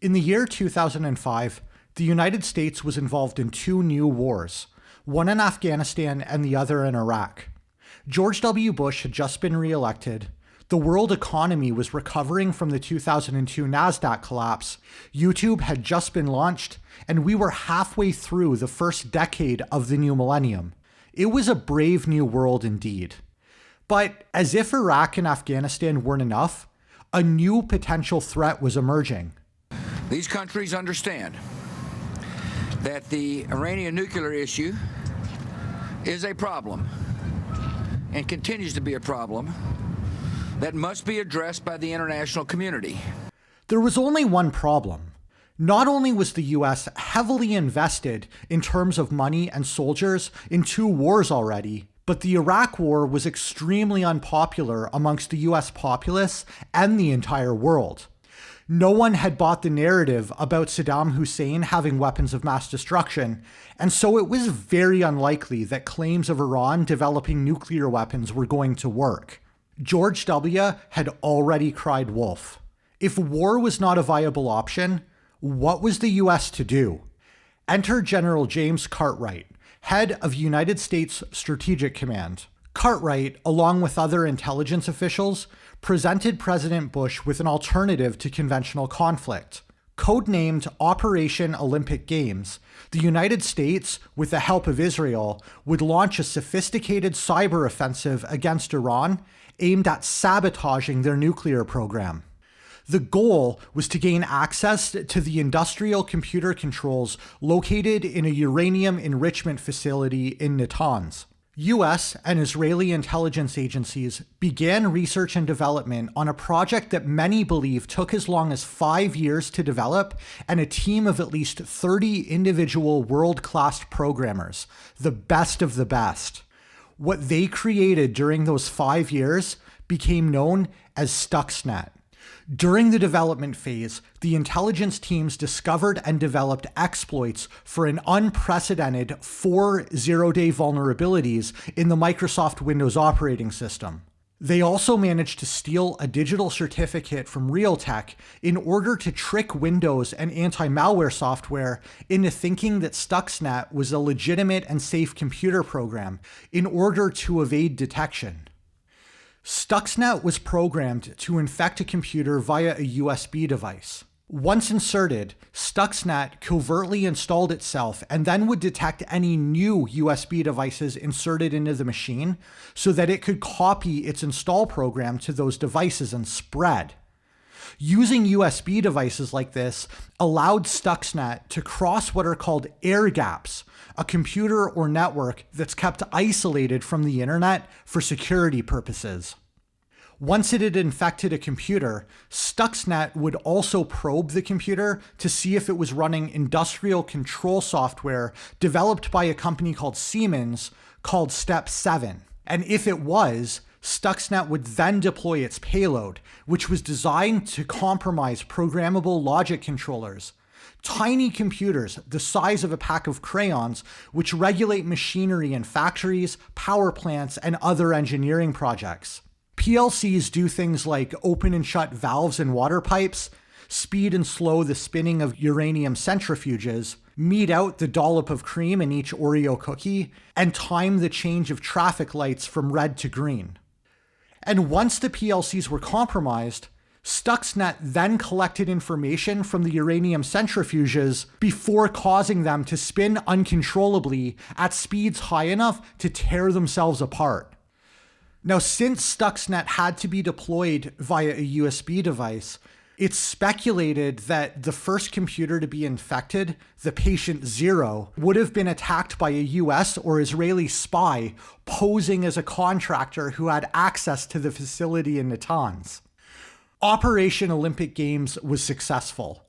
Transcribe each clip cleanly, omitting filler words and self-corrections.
In the year 2005, the United States was involved in two new wars, one in Afghanistan and the other in Iraq. George W. Bush had just been reelected. The world economy was recovering from the 2002 NASDAQ collapse. YouTube had just been launched, and we were halfway through the first decade of the new millennium. It was a brave new world indeed. But as if Iraq and Afghanistan weren't enough, a new potential threat was emerging. These countries understand that the Iranian nuclear issue is a problem and continues to be a problem that must be addressed by the international community. There was only one problem. Not only was the US heavily invested in terms of money and soldiers in two wars already, but the Iraq War was extremely unpopular amongst the US populace and the entire world. No one had bought the narrative about Saddam Hussein having weapons of mass destruction, and so it was very unlikely that claims of Iran developing nuclear weapons were going to work. George W. had already cried wolf. If war was not a viable option, what was the US to do? Enter General James Cartwright, head of United States Strategic Command. Cartwright, along with other intelligence officials, presented President Bush with an alternative to conventional conflict. Codenamed Operation Olympic Games, the United States, with the help of Israel, would launch a sophisticated cyber offensive against Iran aimed at sabotaging their nuclear program. The goal was to gain access to the industrial computer controls located in a uranium enrichment facility in Natanz. US and Israeli intelligence agencies began research and development on a project that many believe took as long as 5 years to develop, and a team of at least 30 individual world-class programmers, the best of the best. What they created during those 5 years became known as Stuxnet. During the development phase, the intelligence teams discovered and developed exploits for an unprecedented 4 zero-day vulnerabilities in the Microsoft Windows operating system. They also managed to steal a digital certificate from Realtek in order to trick Windows and anti-malware software into thinking that Stuxnet was a legitimate and safe computer program in order to evade detection. Stuxnet was programmed to infect a computer via a USB device. Once inserted, Stuxnet covertly installed itself and then would detect any new USB devices inserted into the machine so that it could copy its install program to those devices and spread. Using USB devices like this allowed Stuxnet to cross what are called air gaps, a computer or network that's kept isolated from the internet for security purposes. Once it had infected a computer, Stuxnet would also probe the computer to see if it was running industrial control software developed by a company called Siemens called Step 7. And if it was, Stuxnet would then deploy its payload, which was designed to compromise programmable logic controllers, tiny computers the size of a pack of crayons, which regulate machinery in factories, power plants, and other engineering projects. PLCs do things like open and shut valves in water pipes, speed and slow the spinning of uranium centrifuges, mete out the dollop of cream in each Oreo cookie, and time the change of traffic lights from red to green. And once the PLCs were compromised, Stuxnet then collected information from the uranium centrifuges before causing them to spin uncontrollably at speeds high enough to tear themselves apart. Now, since Stuxnet had to be deployed via a USB device, it's speculated that the first computer to be infected, the patient 0, would have been attacked by a US or Israeli spy posing as a contractor who had access to the facility in Natanz. Operation Olympic Games was successful.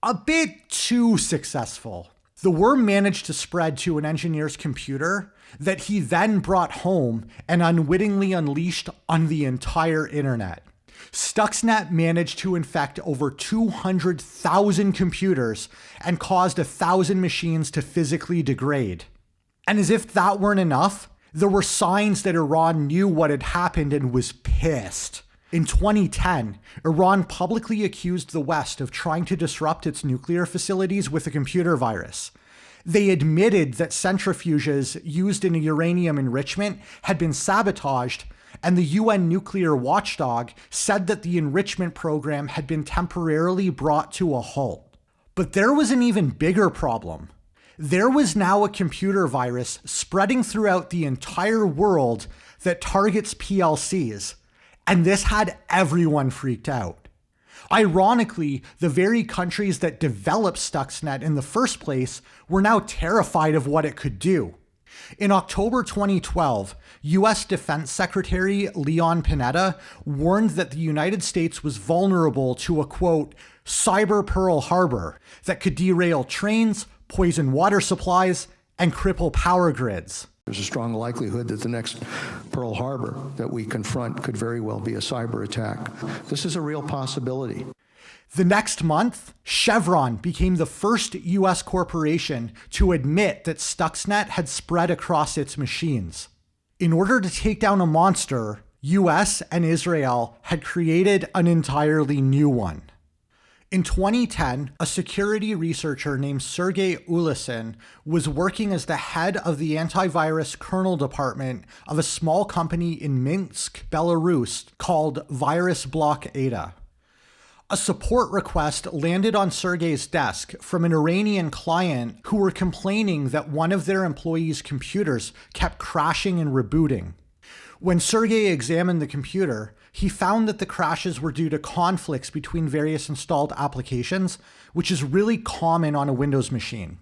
A bit too successful. The worm managed to spread to an engineer's computer that he then brought home and unwittingly unleashed on the entire internet. Stuxnet managed to infect over 200,000 computers and caused 1,000 machines to physically degrade. And as if that weren't enough, there were signs that Iran knew what had happened and was pissed. In 2010, Iran publicly accused the West of trying to disrupt its nuclear facilities with a computer virus. They admitted that centrifuges used in uranium enrichment had been sabotaged, and the UN nuclear watchdog said that the enrichment program had been temporarily brought to a halt. But there was an even bigger problem. There was now a computer virus spreading throughout the entire world that targets PLCs, and this had everyone freaked out. Ironically, the very countries that developed Stuxnet in the first place were now terrified of what it could do. In October 2012, US Defense Secretary Leon Panetta warned that the United States was vulnerable to a, quote, cyber Pearl Harbor that could derail trains, poison water supplies, and cripple power grids. There's a strong likelihood that the next Pearl Harbor that we confront could very well be a cyber attack. This is a real possibility. The next month, Chevron became the first US corporation to admit that Stuxnet had spread across its machines. In order to take down a monster, US and Israel had created an entirely new one. In 2010, a security researcher named Sergey Ulysin was working as the head of the antivirus kernel department of a small company in Minsk, Belarus called Virus Block Ada. A support request landed on Sergey's desk from an Iranian client who were complaining that one of their employees' computers kept crashing and rebooting. When Sergey examined the computer, he found that the crashes were due to conflicts between various installed applications, which is really common on a Windows machine.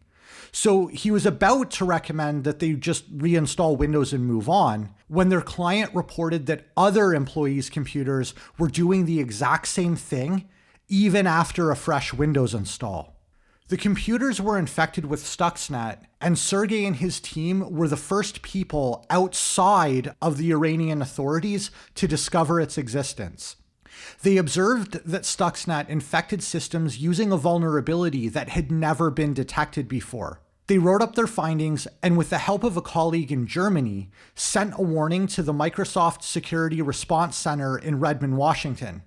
So he was about to recommend that they just reinstall Windows and move on, when their client reported that other employees' computers were doing the exact same thing, even after a fresh Windows install. The computers were infected with Stuxnet, and Sergey and his team were the first people outside of the Iranian authorities to discover its existence. They observed that Stuxnet infected systems using a vulnerability that had never been detected before. They wrote up their findings and, with the help of a colleague in Germany, sent a warning to the Microsoft Security Response Center in Redmond, Washington.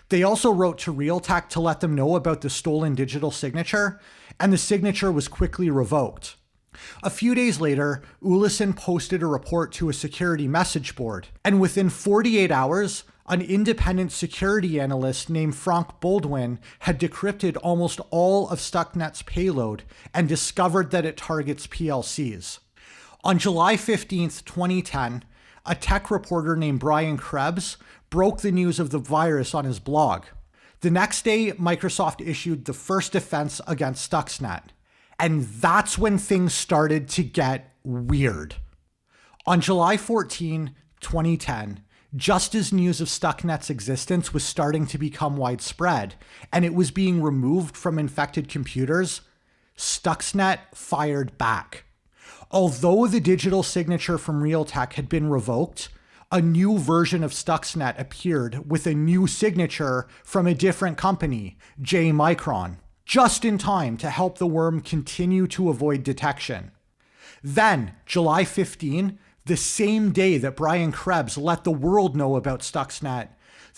They also wrote to Realtek to let them know about the stolen digital signature, and the signature was quickly revoked. A few days later, Ulysin posted a report to a security message board, and within 48 hours, an independent security analyst named Frank Baldwin had decrypted almost all of Stuxnet's payload and discovered that it targets PLCs. On July 15, 2010, a tech reporter named Brian Krebs broke the news of the virus on his blog. The next day, Microsoft issued the first defense against Stuxnet. And that's when things started to get weird. On July 14, 2010, just as news of Stuxnet's existence was starting to become widespread, and it was being removed from infected computers, Stuxnet fired back. Although the digital signature from Realtek had been revoked, a new version of Stuxnet appeared with a new signature from a different company, J Micron, just in time to help the worm continue to avoid detection. Then, July 15, the same day that Brian Krebs let the world know about Stuxnet,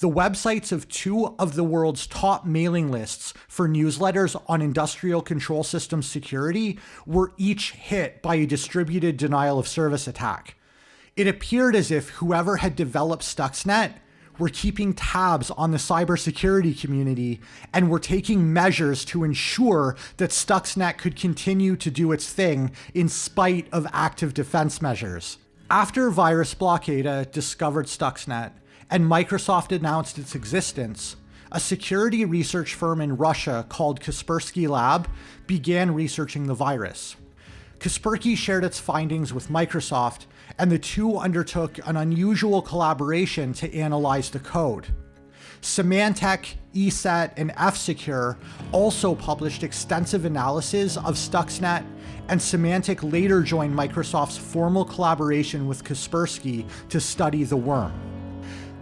the websites of two of the world's top mailing lists for newsletters on industrial control system security were each hit by a distributed denial of service attack. It appeared as if whoever had developed Stuxnet were keeping tabs on the cybersecurity community and were taking measures to ensure that Stuxnet could continue to do its thing in spite of active defense measures. After Virus Block Ada discovered Stuxnet and Microsoft announced its existence, a security research firm in Russia called Kaspersky Lab began researching the virus. Kaspersky shared its findings with Microsoft, and the two undertook an unusual collaboration to analyze the code. Symantec, ESET, and F-Secure also published extensive analyses of Stuxnet, and Symantec later joined Microsoft's formal collaboration with Kaspersky to study the worm.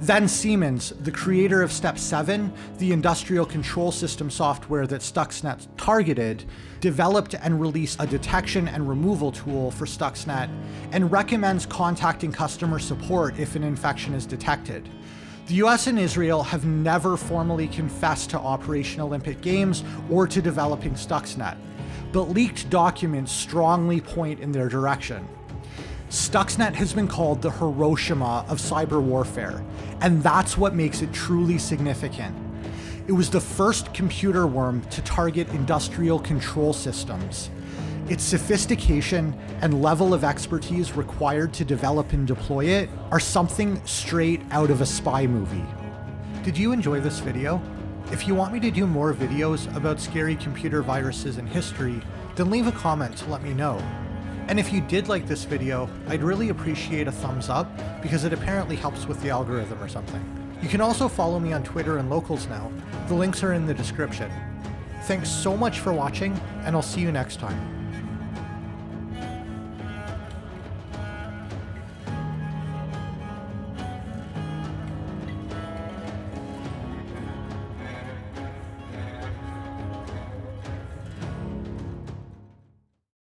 Then Siemens, the creator of Step 7, the industrial control system software that Stuxnet targeted, developed and released a detection and removal tool for Stuxnet and recommends contacting customer support if an infection is detected. The US and Israel have never formally confessed to Operation Olympic Games or to developing Stuxnet, but leaked documents strongly point in their direction. Stuxnet has been called the Hiroshima of cyber warfare, and that's what makes it truly significant. It was the first computer worm to target industrial control systems. Its sophistication and level of expertise required to develop and deploy it are something straight out of a spy movie. Did you enjoy this video? If you want me to do more videos about scary computer viruses and history, then leave a comment to let me know. And if you did like this video, I'd really appreciate a thumbs up because it apparently helps with the algorithm or something. You can also follow me on Twitter and Locals now. The links are in the description. Thanks so much for watching, and I'll see you next time.